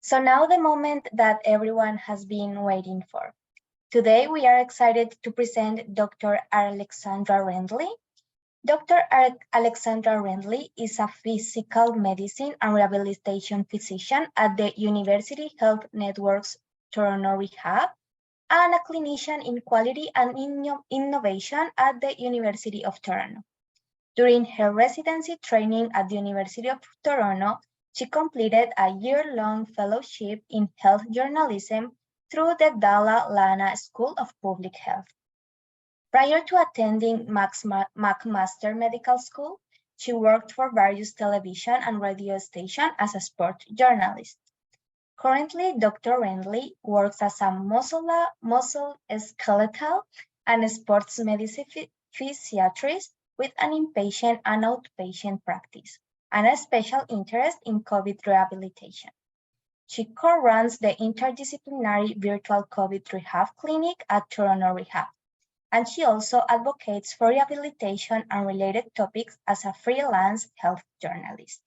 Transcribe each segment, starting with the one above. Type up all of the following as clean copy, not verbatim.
So now the moment that everyone has been waiting for. Today we are excited to present Dr. Alexandra Rendely. Dr. Alexandra Rendely is a physical medicine and rehabilitation physician at the University Health Network's Toronto Rehab and a clinician in quality and innovation at the University of Toronto. During her residency training at the University of Toronto, she completed a year-long fellowship in health journalism through the Dalla Lana School of Public Health. Prior to attending McMaster Medical School, she worked for various television and radio stations as a sport journalist. Currently, Dr. Rendely works as a musculoskeletal and sports medicine physiatrist with an inpatient and outpatient practice and a special interest in COVID rehabilitation. She co-runs the interdisciplinary virtual COVID rehab clinic at Toronto Rehab, and she also advocates for rehabilitation and related topics as a freelance health journalist.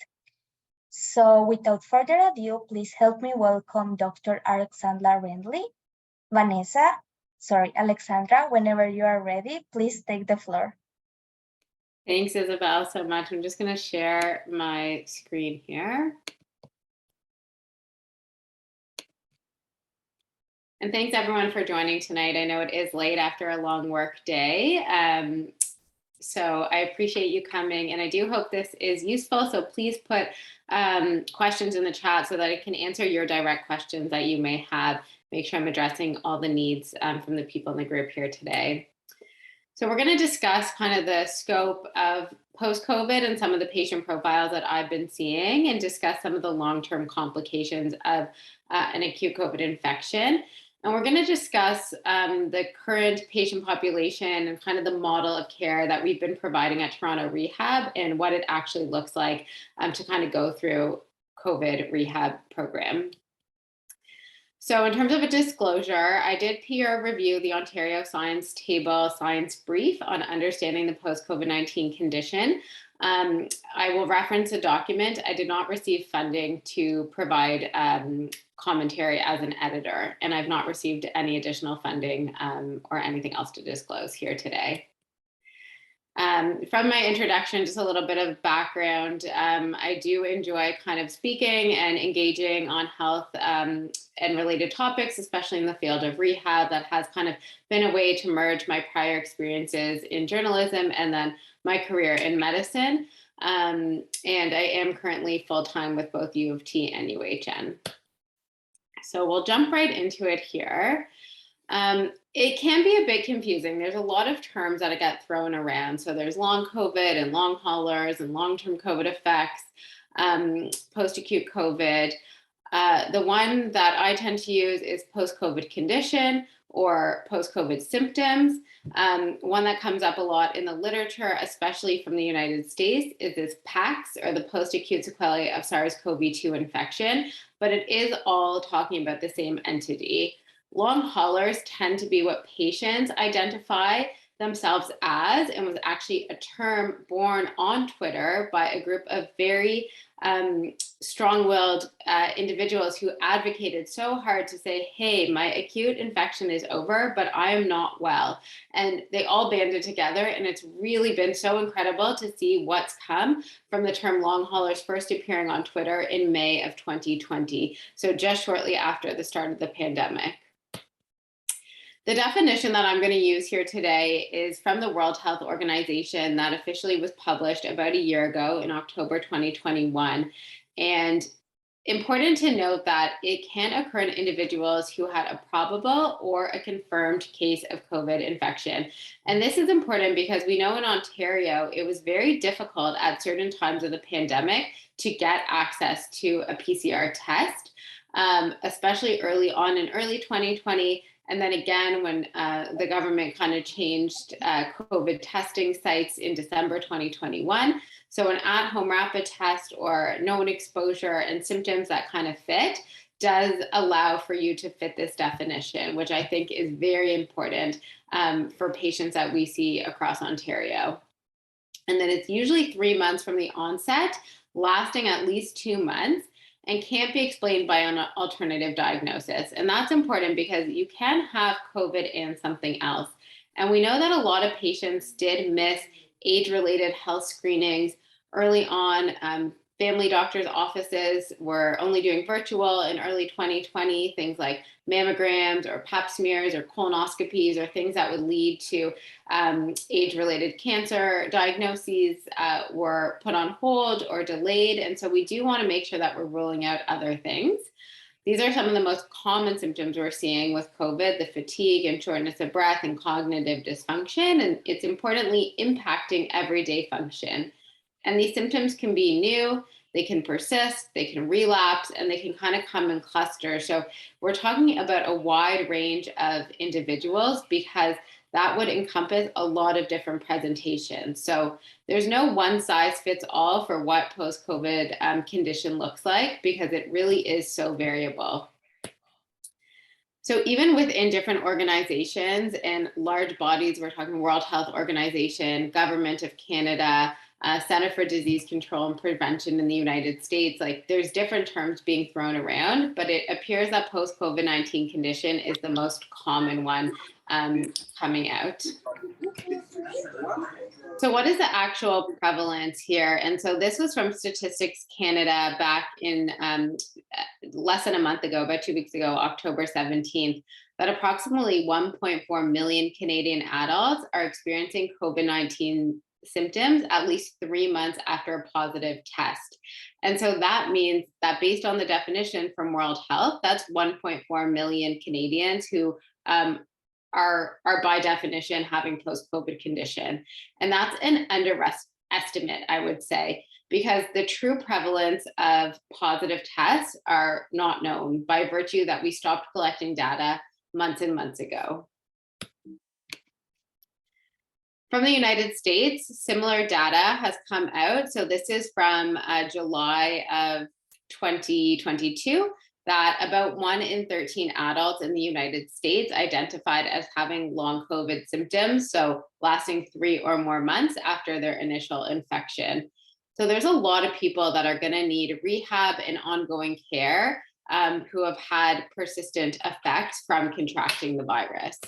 So without further ado, please help me welcome Dr. Alexandra Rendely. Alexandra, whenever you are ready, please take the floor. Thanks, Isabel, so much. I'm just going to share my screen here. And thanks everyone for joining tonight. I know it is late after a long work day. So I appreciate you coming, and I do hope this is useful. So please put questions in the chat so that I can answer your direct questions that you may have. Make sure I'm addressing all the needs from the people in the group here today. So we're going to discuss kind of the scope of post-COVID and some of the patient profiles that I've been seeing, and discuss some of the long-term complications of an acute COVID infection. And we're going to discuss the current patient population and kind of the model of care that we've been providing at Toronto Rehab and what it actually looks like to kind of go through COVID rehab program. So in terms of a disclosure, I did peer review the Ontario Science Table Science Brief on understanding the post-COVID-19 condition. I will reference a document. I did not receive funding to provide commentary as an editor, and I've not received any additional funding or anything else to disclose here today. From my introduction, just a little bit of background. I do enjoy kind of speaking and engaging on health and related topics, especially in the field of rehab. That has kind of been a way to merge my prior experiences in journalism and then my career in medicine. And I am currently full-time with both U of T and UHN. So we'll jump right into it here. It can be a bit confusing. There's a lot of terms that get thrown around. So there's long COVID and long haulers and long-term COVID effects, post-acute COVID. The one that I tend to use is post-COVID condition or post-COVID symptoms. One that comes up a lot in the literature, especially from the United States, is this PACS, or the post-acute sequelae of SARS-CoV-2 infection, but it is all talking about the same entity. Long haulers tend to be what patients identify themselves as, and was actually a term born on Twitter by a group of very strong-willed individuals who advocated so hard to say, hey, my acute infection is over, but I am not well. And they all banded together, and it's really been so incredible to see what's come from the term long haulers first appearing on Twitter in May of 2020, so just shortly after the start of the pandemic. The definition that I'm going to use here today is from the World Health Organization that officially was published about a year ago in October 2021. And important to note that it can occur in individuals who had a probable or a confirmed case of COVID infection. And this is important because we know in Ontario, it was very difficult at certain times of the pandemic to get access to a PCR test, especially early on in early 2020. And then again, when the government kind of changed COVID testing sites in December 2021. So an at-home rapid test or known exposure and symptoms that kind of fit does allow for you to fit this definition, which I think is very important for patients that we see across Ontario. And then it's usually 3 months from the onset, lasting at least 2 months. and can't be explained by an alternative diagnosis. And that's important because you can have COVID and something else. And we know that a lot of patients did miss age-related health screenings early on. Family doctors' offices were only doing virtual in early 2020, things like mammograms or pap smears or colonoscopies or things that would lead to age-related cancer diagnoses were put on hold or delayed. And so we do want to make sure that we're ruling out other things. These are some of the most common symptoms we're seeing with COVID, the fatigue and shortness of breath and cognitive dysfunction, and it's importantly impacting everyday function. And these symptoms can be new, they can persist, they can relapse, and they can kind of come in clusters. So we're talking about a wide range of individuals because that would encompass a lot of different presentations. So there's no one size fits all for what post-COVID condition looks like because it really is so variable. So even within different organizations and large bodies, we're talking World Health Organization, Government of Canada, Center for Disease Control and Prevention in the United States, like there's different terms being thrown around, but it appears that post-COVID-19 condition is the most common one coming out. So what is the actual prevalence here? And so this was from Statistics Canada back in less than a month ago, about 2 weeks ago, October 17th, that approximately 1.4 million Canadian adults are experiencing COVID-19 symptoms at least 3 months after a positive test. And so that means that based on the definition from World Health, that's 1.4 million Canadians who are by definition having post-COVID condition. And that's an underestimate, I would say, because the true prevalence of positive tests are not known by virtue that we stopped collecting data months and months ago. From the United States, similar data has come out. So this is from July of 2022, that about 1 in 13 adults in the United States identified as having long COVID symptoms, so lasting 3 or more months after their initial infection. So there's a lot of people that are going to need rehab and ongoing care who have had persistent effects from contracting the virus.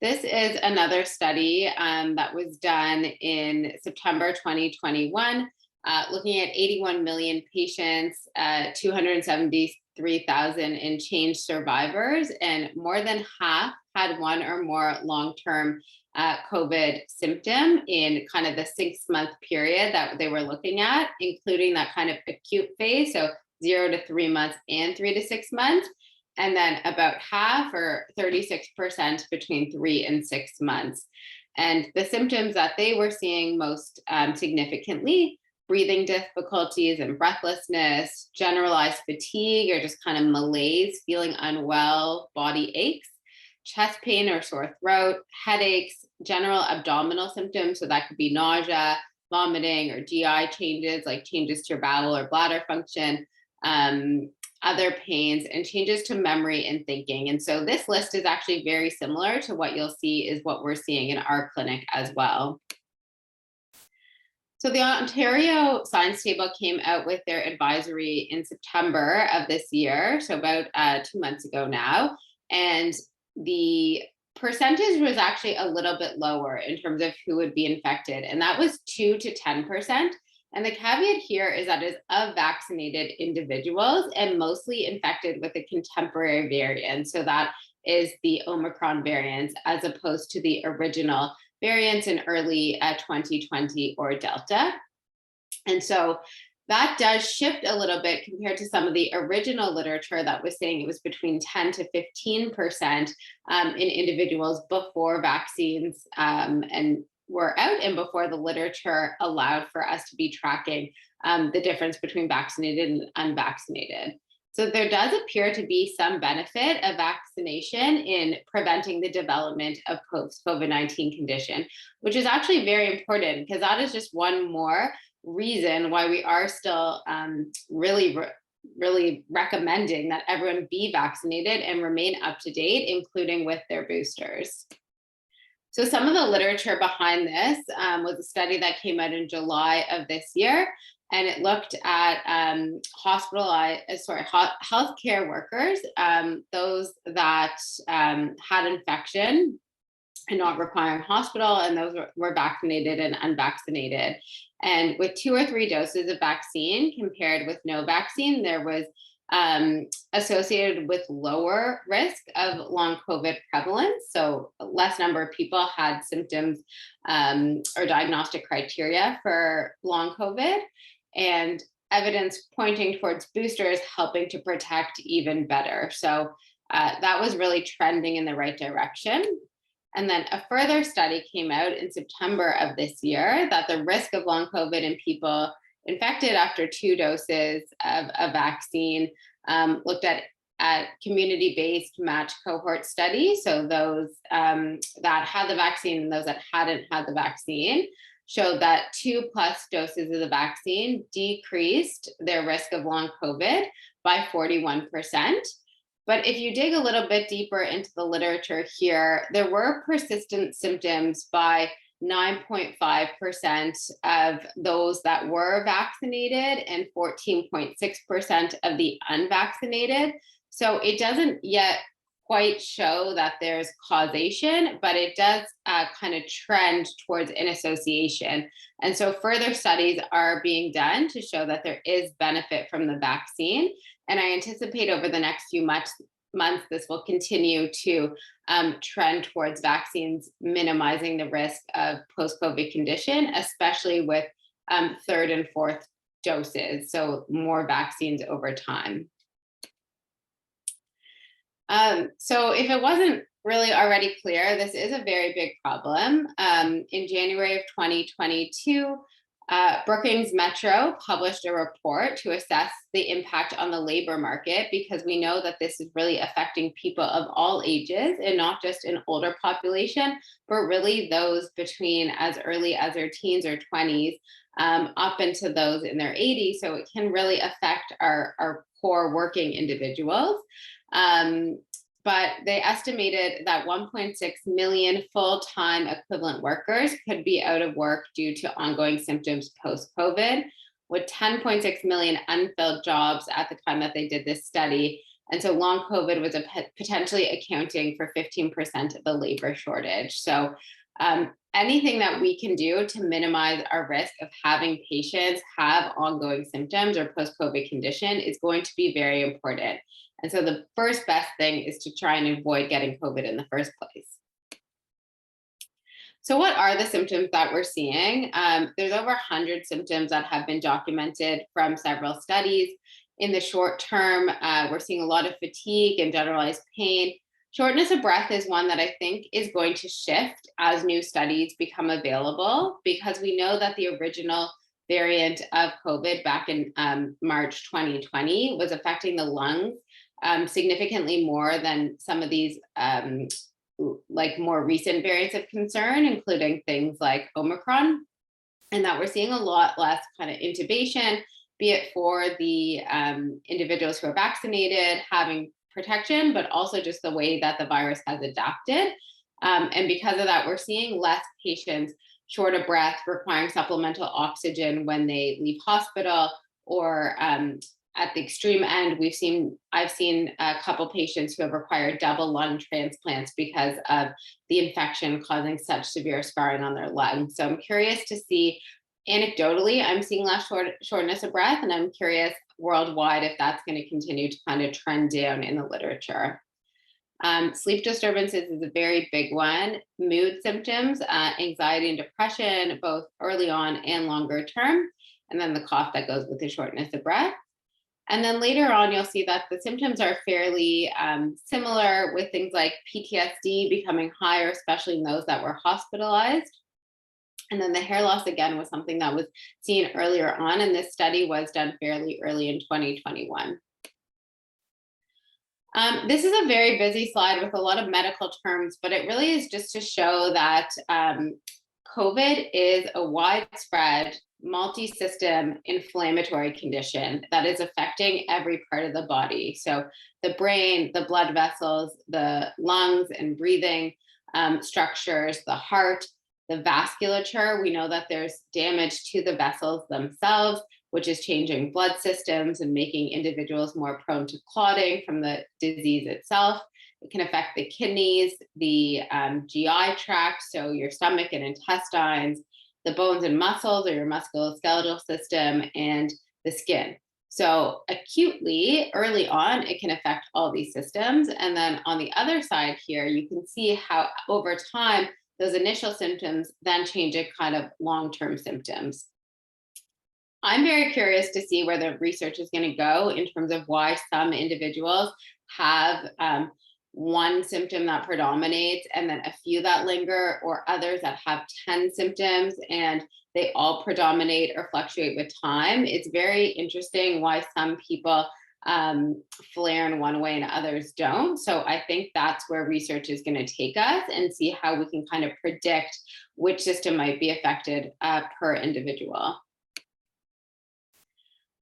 This is another study that was done in September 2021, looking at 81 million patients, 273,000 and change survivors, and more than half had 1 or more long-term COVID symptom in kind of the 6-month period that they were looking at, including that kind of acute phase, so 0 to 3 months and 3 to 6 months. And then about half, or 36%, between 3 and 6 months. And the symptoms that they were seeing most significantly, breathing difficulties and breathlessness, generalized fatigue or just kind of malaise, feeling unwell, body aches, chest pain or sore throat, headaches, general abdominal symptoms. So that could be nausea, vomiting, or GI changes like changes to your bowel or bladder function, other pains, and changes to memory and thinking. And so this list is actually very similar to what you'll see is what we're seeing in our clinic as well. So the Ontario Science Table came out with their advisory in September of this year, so about 2 months ago now. And the percentage was actually a little bit lower in terms of who would be infected, and that was 2 to 10%. And the caveat here is that it's of vaccinated individuals and mostly infected with a contemporary variant. So that is the Omicron variants as opposed to the original variants in early 2020 or Delta. And so that does shift a little bit compared to some of the original literature that was saying it was between 10 to 15% in individuals before vaccines and were out and before the literature allowed for us to be tracking the difference between vaccinated and unvaccinated. So there does appear to be some benefit of vaccination in preventing the development of post-COVID-19 condition, which is actually very important because that is just one more reason why we are still really recommending that everyone be vaccinated and remain up to date, including with their boosters. So some of the literature behind this was a study that came out in July of this year. and it looked at healthcare workers, those that had infection and not requiring hospital, and those were vaccinated and unvaccinated. And with 2 or 3 doses of vaccine compared with no vaccine, there was associated with lower risk of long COVID prevalence. So less number of people had symptoms or diagnostic criteria for long COVID, and evidence pointing towards boosters helping to protect even better. So that was really trending in the right direction. And then a further study came out in September of this year that the risk of long COVID in people infected after 2 doses of a vaccine looked at community-based matched cohort studies. So those that had the vaccine and those that hadn't had the vaccine showed that 2+ doses of the vaccine decreased their risk of long COVID by 41%. But if you dig a little bit deeper into the literature here, there were persistent symptoms by 9.5% of those that were vaccinated and 14.6% of the unvaccinated. So it doesn't yet quite show that there's causation, but it does kind of trend towards an association. And so further studies are being done to show that there is benefit from the vaccine. And I anticipate over the next few months, this will continue to trend towards vaccines minimizing the risk of post-COVID condition, especially with 3rd and 4th doses, so more vaccines over time. So if it wasn't really already clear, this is a very big problem. In January of 2022, Brookings Metro published a report to assess the impact on the labor market, because we know that this is really affecting people of all ages and not just an older population, but really those between as early as their teens or 20s up into those in their 80s. So it can really affect our core working individuals. But they estimated that 1.6 million full-time equivalent workers could be out of work due to ongoing symptoms post-COVID, with 10.6 million unfilled jobs at the time that they did this study. And so long COVID was potentially accounting for 15% of the labor shortage. So anything that we can do to minimize our risk of having patients have ongoing symptoms or post-COVID condition is going to be very important. And so the first best thing is to try and avoid getting COVID in the first place. So what are the symptoms that we're seeing? There's over 100 symptoms that have been documented from several studies. In the short term, we're seeing a lot of fatigue and generalized pain. Shortness of breath is one that I think is going to shift as new studies become available, because we know that the original variant of COVID back in March 2020 was affecting the lungs significantly more than some of these like more recent variants of concern, including things like Omicron, and that we're seeing a lot less kind of intubation, be it for the individuals who are vaccinated having protection, but also just the way that the virus has adapted. And because of that, we're seeing less patients short of breath, requiring supplemental oxygen when they leave hospital, or at the extreme end, I've seen a couple patients who have required double lung transplants because of the infection causing such severe scarring on their lungs. So I'm curious to see, anecdotally, I'm seeing less shortness of breath, and I'm curious worldwide if that's going to continue to kind of trend down in the literature. Sleep disturbances is a very big one. Mood symptoms, anxiety and depression, both early on and longer term, and then the cough that goes with the shortness of breath. And then later on, you'll see that the symptoms are fairly similar, with things like PTSD becoming higher, especially in those that were hospitalized. And then the hair loss, again, was something that was seen earlier on, and this study was done fairly early in 2021. This is a very busy slide with a lot of medical terms, but it really is just to show that COVID is a widespread multi-system inflammatory condition that is affecting every part of the body. So the brain, the blood vessels, the lungs and breathing structures, the heart, the vasculature. We know that there's damage to the vessels themselves, which is changing blood systems and making individuals more prone to clotting from the disease itself. It can affect the kidneys, the GI tract, so your stomach and intestines, the bones and muscles or your musculoskeletal system, and the skin. So acutely, early on, it can affect all these systems. And then on the other side here, you can see how over time, those initial symptoms then change to kind of long-term symptoms. I'm very curious to see where the research is going to go in terms of why some individuals have one symptom that predominates and then a few that linger, or others that have 10 symptoms and they all predominate or fluctuate with time. It's very interesting why some people flare in one way and others don't. So I think that's where research is going to take us, and see how we can kind of predict which system might be affected per individual.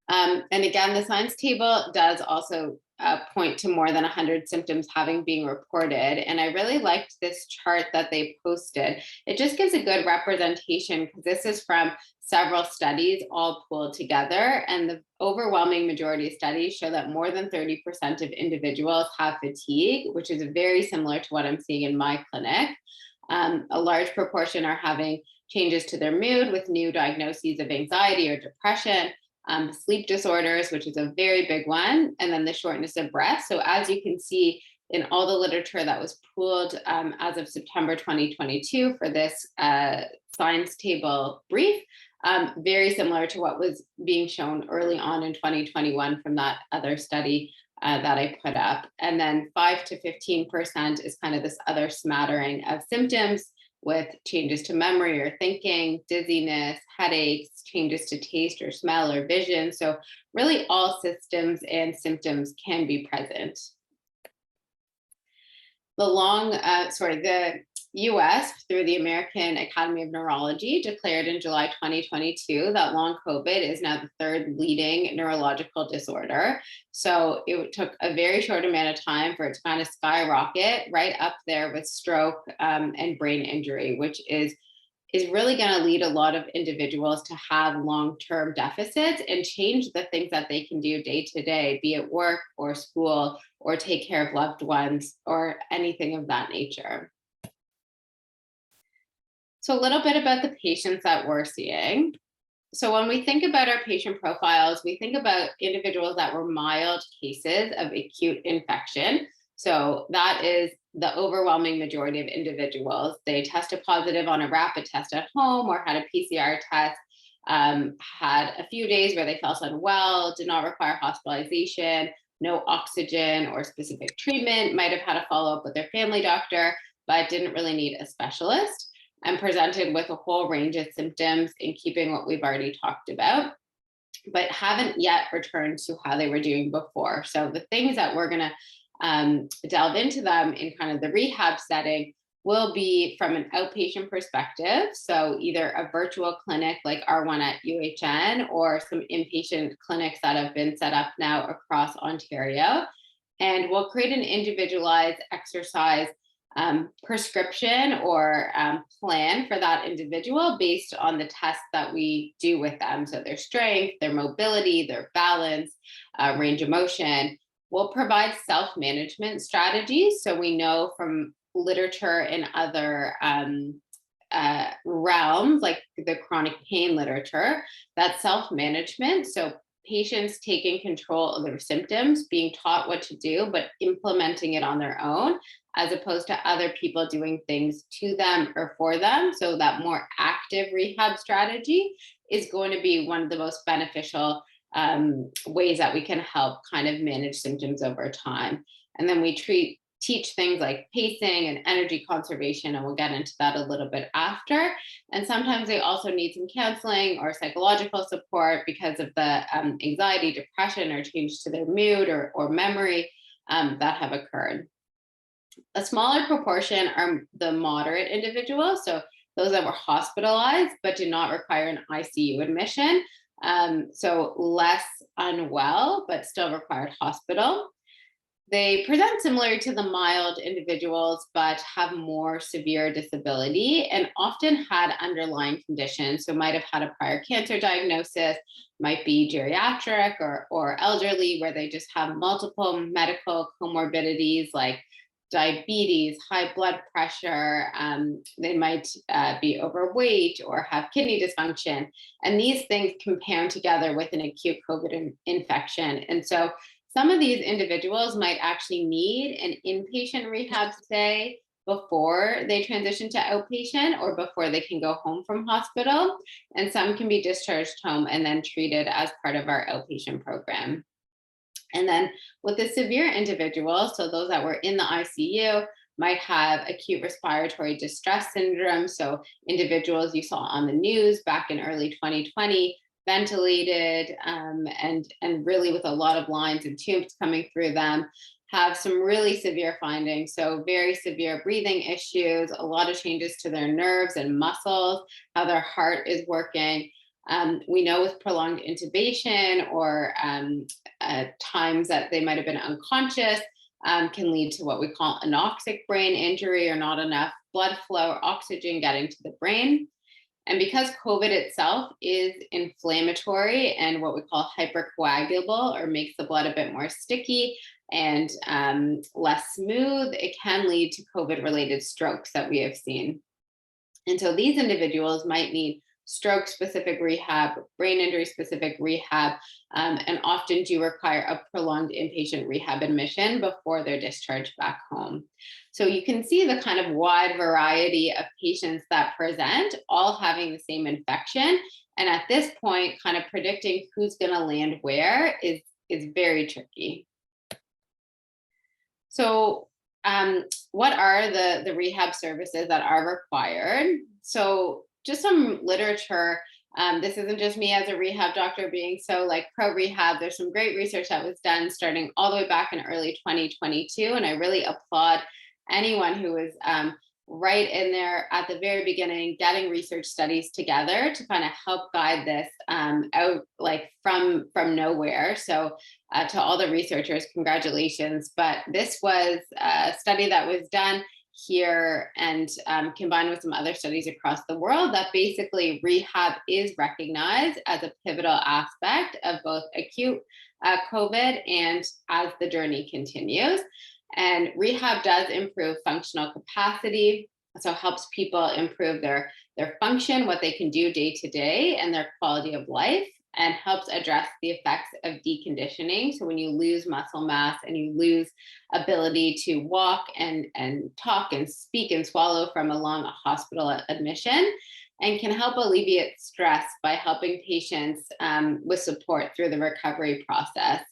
And again, the science table does also point to more than 100 symptoms having been reported. And I really liked this chart that they posted. It just gives a good representation, because this is from several studies all pooled together. And the overwhelming majority of studies show that more than 30% of individuals have fatigue, which is very similar to what I'm seeing in my clinic. A large proportion are having changes to their mood with new diagnoses of anxiety or depression. Sleep disorders, which is a very big one, and then the shortness of breath. So as you can see in all the literature that was pooled as of September 2022 for this science table brief, very similar to what was being shown early on in 2021 from that other study that I put up. And then 5 to 15% is kind of this other smattering of symptoms, with changes to memory or thinking, dizziness, headaches, changes to taste or smell or vision. So really all systems and symptoms can be present. The US, through the American Academy of Neurology, declared in July 2022 that long COVID is now the third leading neurological disorder. So it took a very short amount of time for it to kind of skyrocket right up there with stroke and brain injury, which is really going to lead a lot of individuals to have long-term deficits and change the things that they can do day to day, be it work or school or take care of loved ones or anything of that nature. So a little bit about the patients that we're seeing. So when we think about our patient profiles, we think about individuals that were mild cases of acute infection. So that is the overwhelming majority of individuals. They tested positive on a rapid test at home or had a PCR test, had a few days where they felt unwell, did not require hospitalization, no oxygen or specific treatment, might have had a follow-up with their family doctor, but didn't really need a specialist, and presented with a whole range of symptoms in keeping what we've already talked about, but haven't yet returned to how they were doing before. So the things that we're going to delve into them in kind of the rehab setting will be from an outpatient perspective. So either a virtual clinic like our one at UHN, or some inpatient clinics that have been set up now across Ontario. And we'll create an individualized exercise prescription or plan for that individual based on the tests that we do with them. So their strength, their mobility, their balance, range of motion. We'll provide self-management strategies. So we know from literature in other realms, like the chronic pain literature, that self-management, so patients taking control of their symptoms, being taught what to do, but implementing it on their own, as opposed to other people doing things to them or for them. So that more active rehab strategy is going to be one of the most beneficial ways that we can help kind of manage symptoms over time. And then we teach things like pacing and energy conservation, and we'll get into that a little bit after. And sometimes they also need some counseling or psychological support because of the anxiety, depression, or change to their mood or memory that have occurred. A smaller proportion are the moderate individuals, so those that were hospitalized but did not require an ICU admission, so less unwell but still required hospital. They present similar to the mild individuals, but have more severe disability and often had underlying conditions. So might have had a prior cancer diagnosis, might be geriatric or elderly, where they just have multiple medical comorbidities like diabetes, high blood pressure. They might be overweight or have kidney dysfunction. And these things compound together with an acute COVID infection. And so some of these individuals might actually need an inpatient rehab stay before they transition to outpatient or before they can go home from hospital. And some can be discharged home and then treated as part of our outpatient program. And then with the severe individuals, so those that were in the ICU, might have acute respiratory distress syndrome. So individuals you saw on the news back in early 2020, ventilated and really with a lot of lines and tubes coming through them, have some really severe findings. So very severe breathing issues, a lot of changes to their nerves and muscles, how their heart is working. We know with prolonged intubation or times that they might have been unconscious can lead to what we call anoxic brain injury, or not enough blood flow or oxygen getting to the brain. And because COVID itself is inflammatory and what we call hypercoagulable, or makes the blood a bit more sticky and less smooth, it can lead to COVID-related strokes that we have seen. And so these individuals might need stroke-specific rehab, brain injury-specific rehab, and often do require a prolonged inpatient rehab admission before they're discharged back home. So you can see the kind of wide variety of patients that present, all having the same infection. And at this point, kind of predicting who's going to land where is very tricky. So what are the rehab services that are required? So just some literature. This isn't just me as a rehab doctor being so like pro rehab. There's some great research that was done starting all the way back in early 2022. And I really applaud anyone who was right in there at the very beginning, getting research studies together to kind of help guide this out like from nowhere. So to all the researchers, congratulations. But this was a study that was done here and combined with some other studies across the world, that basically rehab is recognized as a pivotal aspect of both acute COVID and as the journey continues. And rehab does improve functional capacity, so helps people improve their function, what they can do day to day, and their quality of life, and helps address the effects of deconditioning. So when you lose muscle mass and you lose ability to walk and talk and speak and swallow from a long hospital admission, and can help alleviate stress by helping patients with support through the recovery process.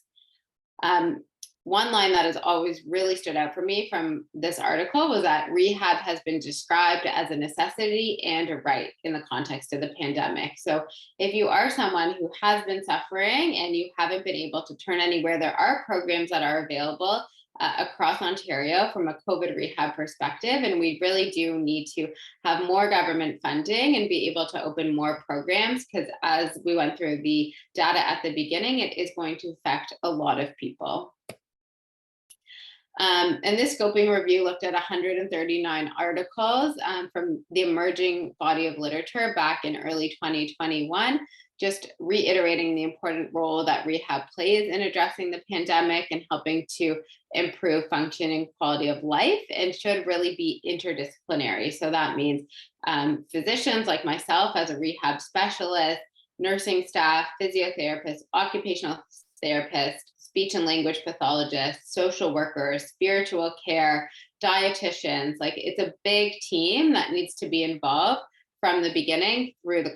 One line that has always really stood out for me from this article was that rehab has been described as a necessity and a right in the context of the pandemic. So if you are someone who has been suffering and you haven't been able to turn anywhere, there are programs that are available across Ontario from a COVID rehab perspective. And we really do need to have more government funding and be able to open more programs, because as we went through the data at the beginning, it is going to affect a lot of people. And this scoping review looked at 139 articles from the emerging body of literature back in early 2021, just reiterating the important role that rehab plays in addressing the pandemic and helping to improve function and quality of life, and should really be interdisciplinary. So that means physicians like myself as a rehab specialist, nursing staff, physiotherapists, occupational therapists, speech and language pathologists, social workers, spiritual care, dietitians. Like, it's a big team that needs to be involved from the beginning through the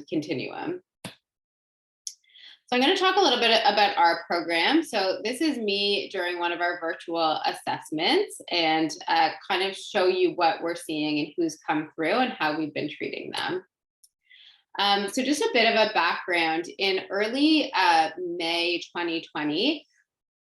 continuum. So I'm going to talk a little bit about our program. So this is me during one of our virtual assessments, and kind of show you what we're seeing and who's come through and how we've been treating them. So just a bit of a background. In early May 2020,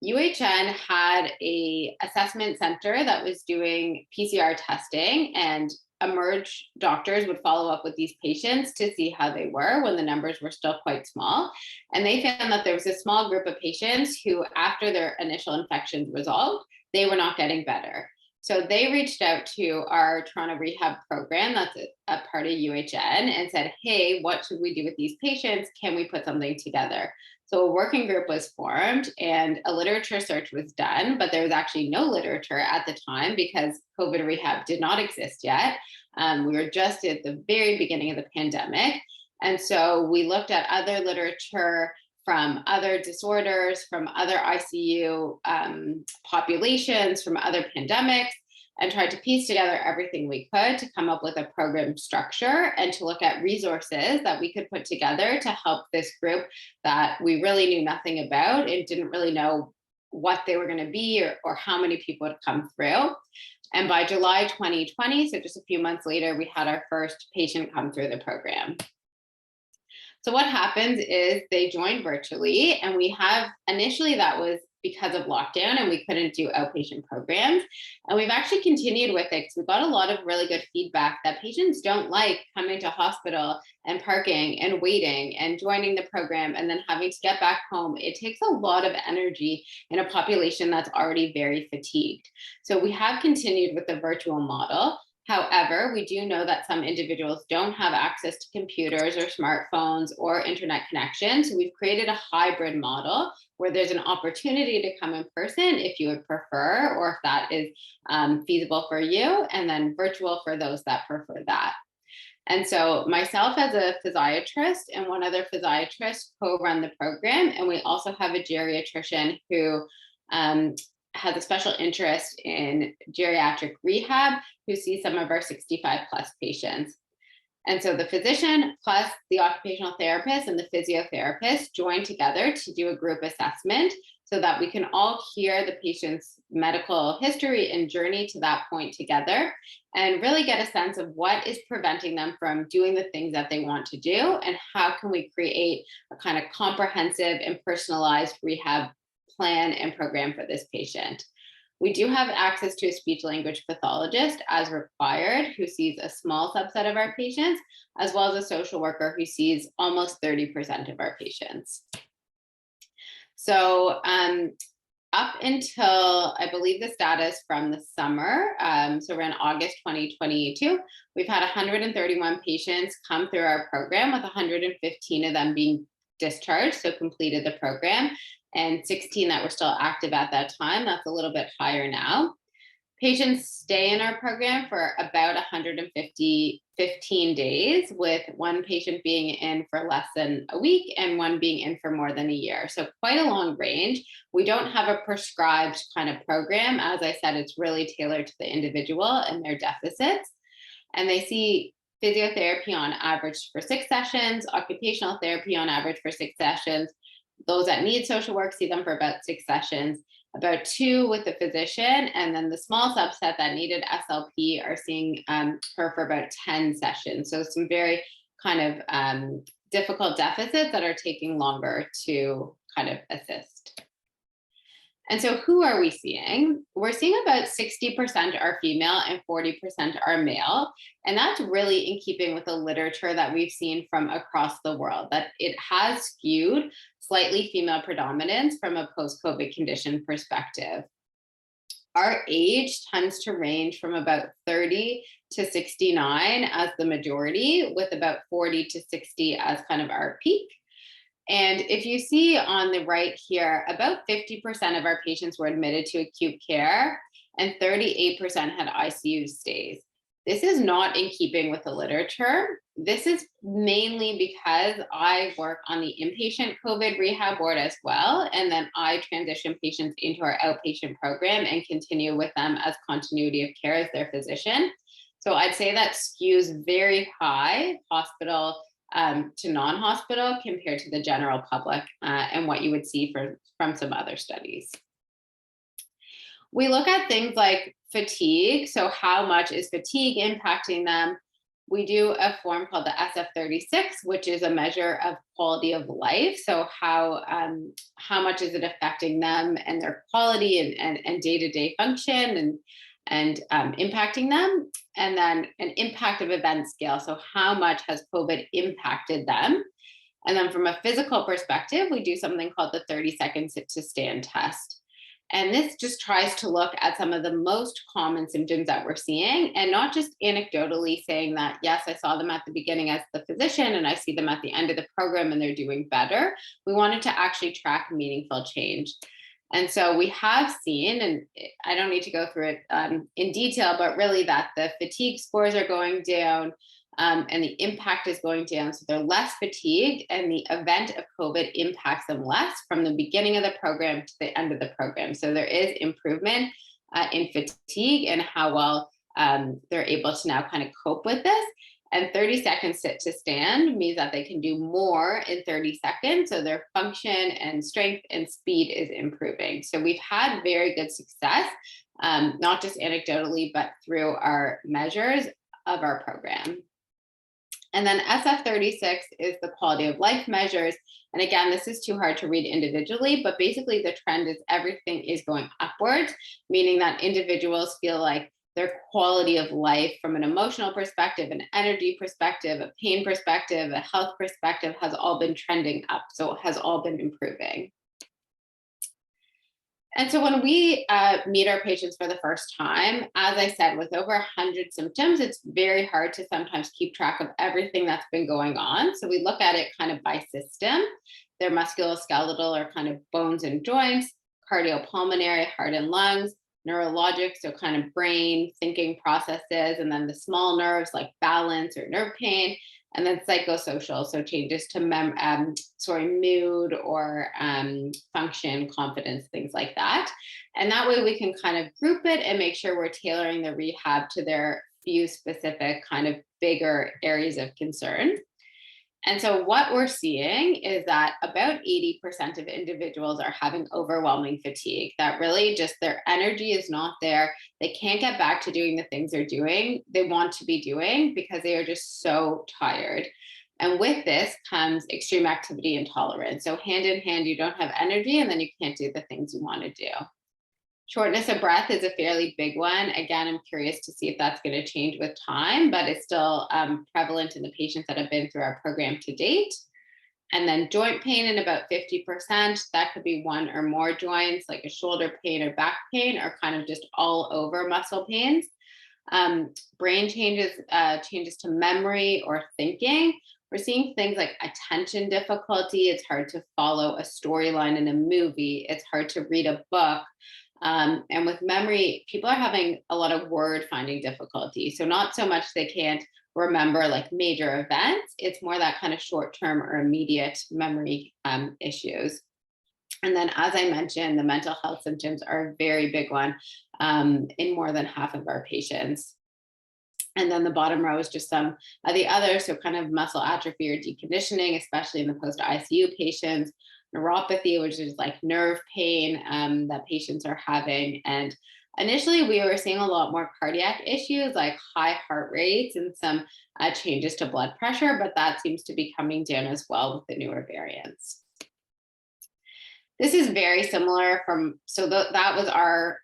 UHN had a assessment center that was doing PCR testing, and emerge doctors would follow up with these patients to see how they were when the numbers were still quite small. And they found that there was a small group of patients who, after their initial infections resolved, they were not getting better. So they reached out to our Toronto Rehab program, that's a part of UHN, and said, hey, what should we do with these patients? Can we put something together? So a working group was formed and a literature search was done, but there was actually no literature at the time because COVID rehab did not exist yet. We were just at the very beginning of the pandemic. And so we looked at other literature from other disorders, from other ICU populations, from other pandemics, and tried to piece together everything we could to come up with a program structure and to look at resources that we could put together to help this group that we really knew nothing about and didn't really know what they were going to be or how many people would come through. And by July 2020, so just a few months later, we had our first patient come through the program. So what happens is they join virtually, and we have, initially that was because of lockdown and we couldn't do outpatient programs. And we've actually continued with it because we got a lot of really good feedback that patients don't like coming to hospital and parking and waiting and joining the program and then having to get back home. It takes a lot of energy in a population that's already very fatigued. So we have continued with the virtual model. However, we do know that some individuals don't have access to computers or smartphones or internet connection. So we've created a hybrid model where there's an opportunity to come in person if you would prefer, or if that is feasible for you, and then virtual for those that prefer that. And so myself as a physiatrist and one other physiatrist co-run the program. And we also have a geriatrician who has a special interest in geriatric rehab, who sees some of our 65 plus patients. And so the physician plus the occupational therapist and the physiotherapist join together to do a group assessment so that we can all hear the patient's medical history and journey to that point together and really get a sense of what is preventing them from doing the things that they want to do and how can we create a kind of comprehensive and personalized rehab plan and program for this patient. We do have access to a speech language pathologist as required, who sees a small subset of our patients, as well as a social worker who sees almost 30% of our patients. So up until, I believe the status from the summer, so around August 2022, we've had 131 patients come through our program, with 115 of them being discharged, so completed the program, and 16 that were still active at that time. That's a little bit higher now. Patients stay in our program for about 115 days, with one patient being in for less than a week and one being in for more than a year. So quite a long range. We don't have a prescribed kind of program. As I said, it's really tailored to the individual and their deficits. And they see physiotherapy on average for 6 sessions, occupational therapy on average for 6 sessions. Those that need social work see them for about 6 sessions, about 2 with the physician, and then the small subset that needed SLP are seeing her for about 10 sessions. So some very kind of difficult deficits that are taking longer to kind of assist. And so who are we seeing? We're seeing about 60% are female and 40% are male. And that's really in keeping with the literature that we've seen from across the world, that it has skewed slightly female predominance from a post-COVID condition perspective. Our age tends to range from about 30 to 69 as the majority, with about 40 to 60 as kind of our peak. And if you see on the right here, about 50% of our patients were admitted to acute care and 38% had ICU stays. This is not in keeping with the literature. This is mainly because I work on the inpatient COVID rehab board as well. And then I transition patients into our outpatient program and continue with them as continuity of care as their physician. So I'd say that skews very high hospital to non-hospital compared to the general public and what you would see from some other studies. We look at things like fatigue. So how much is fatigue impacting them? We do a form called the SF-36, which is a measure of quality of life. So how much is it affecting them and their quality and day-to-day function? and impacting them, and then an impact of event scale. So how much has COVID impacted them? And then from a physical perspective, we do something called the 30-second sit to stand test. And this just tries to look at some of the most common symptoms that we're seeing, and not just anecdotally saying that, yes, I saw them at the beginning as the physician and I see them at the end of the program and they're doing better. We wanted to actually track meaningful change. And so we have seen, and I don't need to go through it in detail, but really that the fatigue scores are going down, and the impact is going down. So they're less fatigued, and the event of COVID impacts them less from the beginning of the program to the end of the program. So there is improvement in fatigue and how well they're able to now kind of cope with this. And 30 seconds sit to stand means that they can do more in 30 seconds. So their function and strength and speed is improving. So we've had very good success, not just anecdotally, but through our measures of our program. And then SF36 is the quality of life measures. And again, this is too hard to read individually, but basically the trend is everything is going upwards, meaning that individuals feel like their quality of life from an emotional perspective, an energy perspective, a pain perspective, a health perspective has all been trending up. So it has all been improving. And so when we meet our patients for the first time, as I said, with over 100 symptoms, it's very hard to sometimes keep track of everything that's been going on. So we look at it kind of by system. Their musculoskeletal or kind of bones and joints, cardiopulmonary, heart and lungs, neurologic, so kind of brain, thinking processes, and then the small nerves like balance or nerve pain, and then psychosocial, so changes to mood or function, confidence, things like that. And that way we can kind of group it and make sure we're tailoring the rehab to their few specific kind of bigger areas of concern. And so what we're seeing is that about 80% of individuals are having overwhelming fatigue, that really just their energy is not there. They can't get back to doing the things they want to be doing because they are just so tired. And with this comes extreme activity intolerance. So hand in hand, you don't have energy and then you can't do the things you want to do. Shortness of breath is a fairly big one. Again, I'm curious to see if that's going to change with time, but it's still prevalent in the patients that have been through our program to date. And then joint pain in about 50%. That could be one or more joints, like a shoulder pain or back pain, or kind of just all over muscle pains. Brain changes, changes to memory or thinking. We're seeing things like attention difficulty. It's hard to follow a storyline in a movie. It's hard to read a book. And with memory, people are having a lot of word finding difficulty. So not so much they can't remember like major events, it's more that kind of short-term or immediate memory issues. And then, as I mentioned, the mental health symptoms are a very big one in more than half of our patients. And then the bottom row is just some of the others, so kind of muscle atrophy or deconditioning, especially in the post-ICU patients, neuropathy, which is like nerve pain that patients are having. And initially, we were seeing a lot more cardiac issues like high heart rates and some changes to blood pressure, but that seems to be coming down as well with the newer variants. This is very summer from, that was our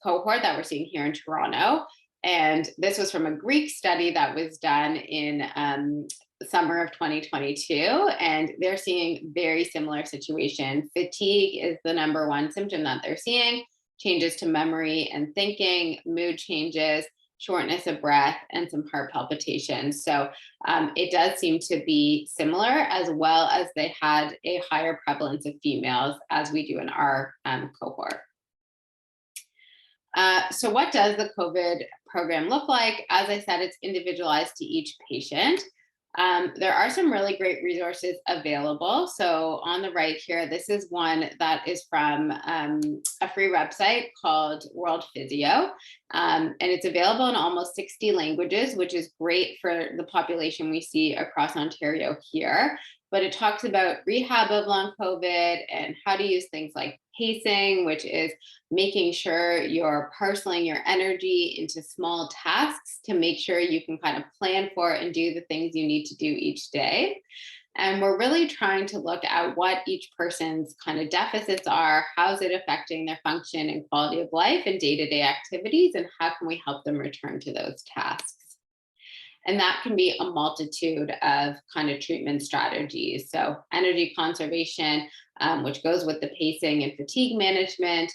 cohort that we're seeing here in Toronto. And this was from a Greek study that was done in the summer of 2022. And they're seeing very similar situation. Fatigue is the number one symptom that they're seeing, changes to memory and thinking, mood changes, shortness of breath, and some heart palpitations. So it does seem to be similar, as well as they had a higher prevalence of females, as we do in our cohort. So what does the COVID program look like? As I said, it's individualized to each patient. There are some really great resources available. So on the right here, this is one that is from a free website called World Physio. And it's available in almost 60 languages, which is great for the population we see across Ontario here. But it talks about rehab of long COVID and how to use things like pacing, which is making sure you're parceling your energy into small tasks to make sure you can kind of plan for and do the things you need to do each day. And we're really trying to look at what each person's kind of deficits are, how's it affecting their function and quality of life and day-to-day activities, and how can we help them return to those tasks. And that can be a multitude of kind of treatment strategies. So energy conservation, which goes with the pacing and fatigue management,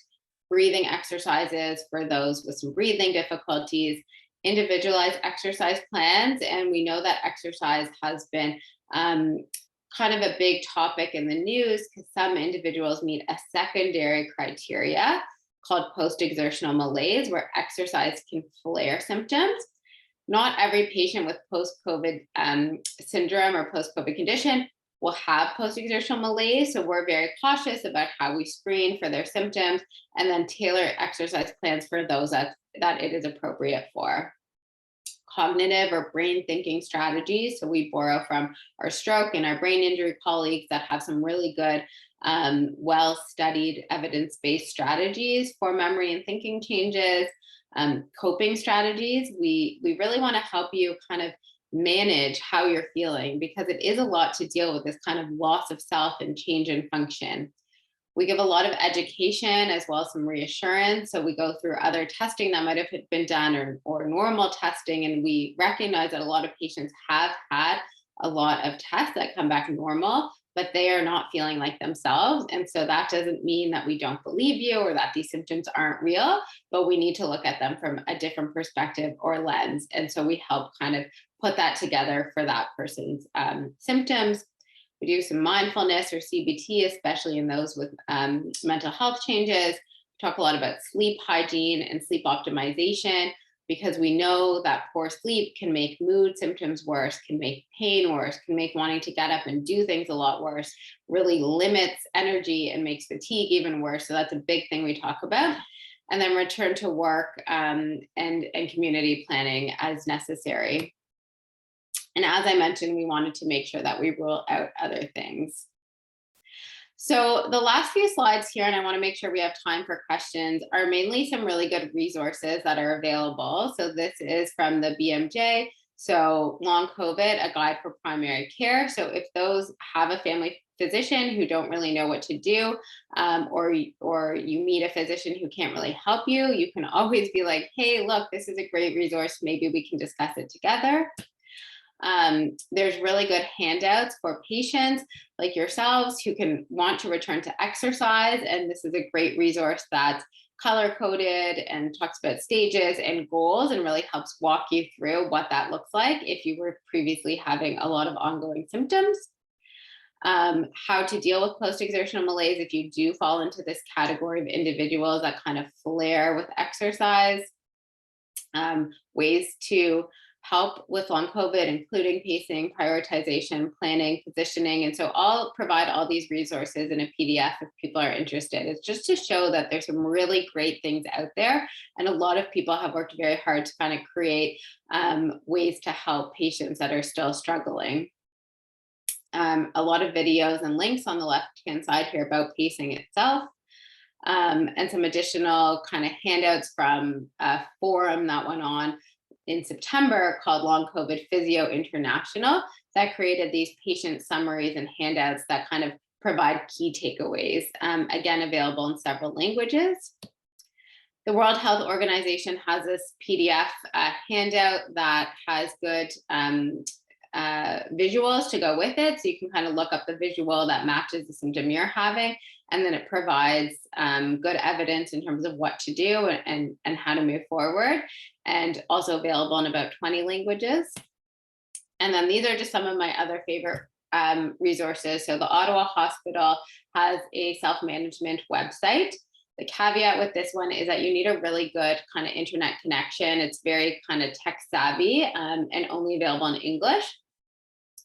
breathing exercises for those with some breathing difficulties, individualized exercise plans. And we know that exercise has been kind of a big topic in the news because some individuals meet a secondary criteria called post-exertional malaise, where exercise can flare symptoms. Not every patient with post-COVID syndrome or post-COVID condition will have post-exertional malaise. So we're very cautious about how we screen for their symptoms and then tailor exercise plans for those that it is appropriate for. Cognitive or brain thinking strategies. So we borrow from our stroke and our brain injury colleagues that have some really good, well-studied evidence-based strategies for memory and thinking changes. Coping strategies. We really want to help you kind of manage how you're feeling, because it is a lot to deal with, this kind of loss of self and change in function. We give a lot of education as well as some reassurance. So we go through other testing that might have been done or normal testing. And we recognize that a lot of patients have had a lot of tests that come back normal, but they are not feeling like themselves. And so that doesn't mean that we don't believe you or that these symptoms aren't real, but we need to look at them from a different perspective or lens. And so we help kind of put that together for that person's symptoms. We do some mindfulness or CBT, especially in those with mental health changes. We talk a lot about sleep hygiene and sleep optimization, because we know that poor sleep can make mood symptoms worse, can make pain worse, can make wanting to get up and do things a lot worse, really limits energy and makes fatigue even worse. So that's a big thing we talk about. And then return to work and community planning as necessary. And as I mentioned, we wanted to make sure that we rule out other things. So the last few slides here, and I want to make sure we have time for questions, are mainly some really good resources that are available. So this is from the BMJ. So Long COVID, a guide for primary care. So if those have a family physician who don't really know what to do, or you meet a physician who can't really help you, you can always be like, hey, look, this is a great resource. Maybe we can discuss it together. There's really good handouts for patients like yourselves who can want to return to exercise. And this is a great resource that's color coded and talks about stages and goals and really helps walk you through what that looks like if you were previously having a lot of ongoing symptoms. How to deal with post-exertional malaise if you do fall into this category of individuals that kind of flare with exercise. Ways to help with long COVID, including pacing, prioritization, planning, positioning. And so I'll provide all these resources in a PDF if people are interested. It's just to show that there's some really great things out there. And a lot of people have worked very hard to kind of create ways to help patients that are still struggling. A lot of videos and links on the left-hand side here about pacing itself. And some additional kind of handouts from a forum that went on in September called Long COVID Physio International that created these patient summaries and handouts that kind of provide key takeaways, again, available in several languages. The World Health Organization has this PDF handout that has good visuals to go with it. So you can kind of look up the visual that matches the symptom you're having. And then it provides good evidence in terms of what to do and how to move forward, and also available in about 20 languages. And then these are just some of my other favorite resources. So the Ottawa Hospital has a self-management website. The caveat with this one is that you need a really good kind of internet connection. It's very kind of tech savvy and only available in English.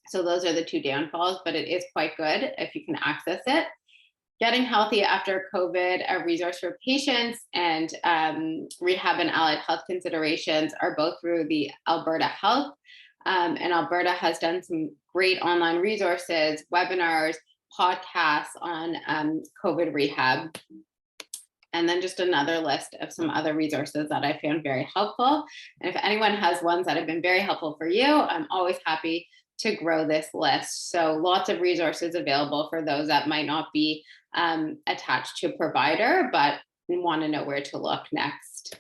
So those are the two downfalls, but it is quite good if you can access it. Getting Healthy After COVID, a resource for patients, and rehab and allied health considerations are both through the Alberta Health. And Alberta has done some great online resources, webinars, podcasts on COVID rehab. And then just another list of some other resources that I found very helpful. And if anyone has ones that have been very helpful for you, I'm always happy to grow this list. So lots of resources available for those that might not be attached to a provider, but want to know where to look next.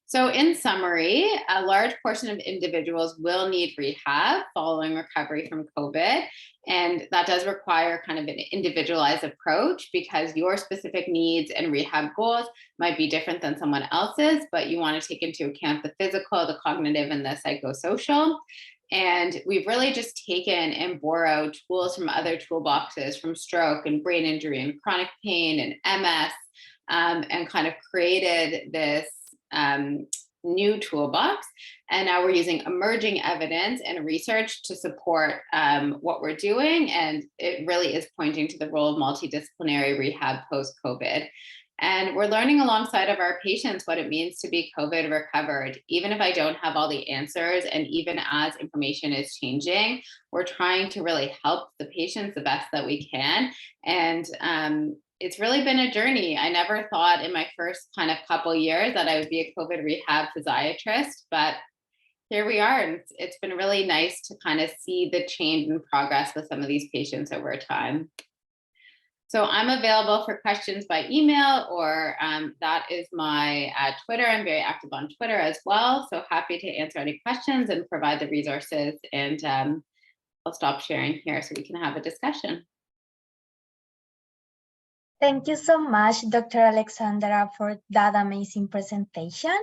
So in summary, a large portion of individuals will need rehab following recovery from COVID. And that does require kind of an individualized approach because your specific needs and rehab goals might be different than someone else's, but you want to take into account the physical, the cognitive, and the psychosocial. And we've really just taken and borrowed tools from other toolboxes, from stroke and brain injury and chronic pain and MS, and kind of created this new toolbox. And now we're using emerging evidence and research to support what we're doing. And it really is pointing to the role of multidisciplinary rehab post-COVID. And we're learning alongside of our patients what it means to be COVID recovered. Even if I don't have all the answers, and even as information is changing, we're trying to really help the patients the best that we can. And it's really been a journey. I never thought in my first kind of couple years that I would be a COVID rehab physiatrist, but here we are. And it's been really nice to kind of see the change and progress with some of these patients over time. So I'm available for questions by email, or that is my Twitter. I'm very active on Twitter as well. So happy to answer any questions and provide the resources. And I'll stop sharing here so we can have a discussion. Thank you so much, Dr. Alexandra, for that amazing presentation.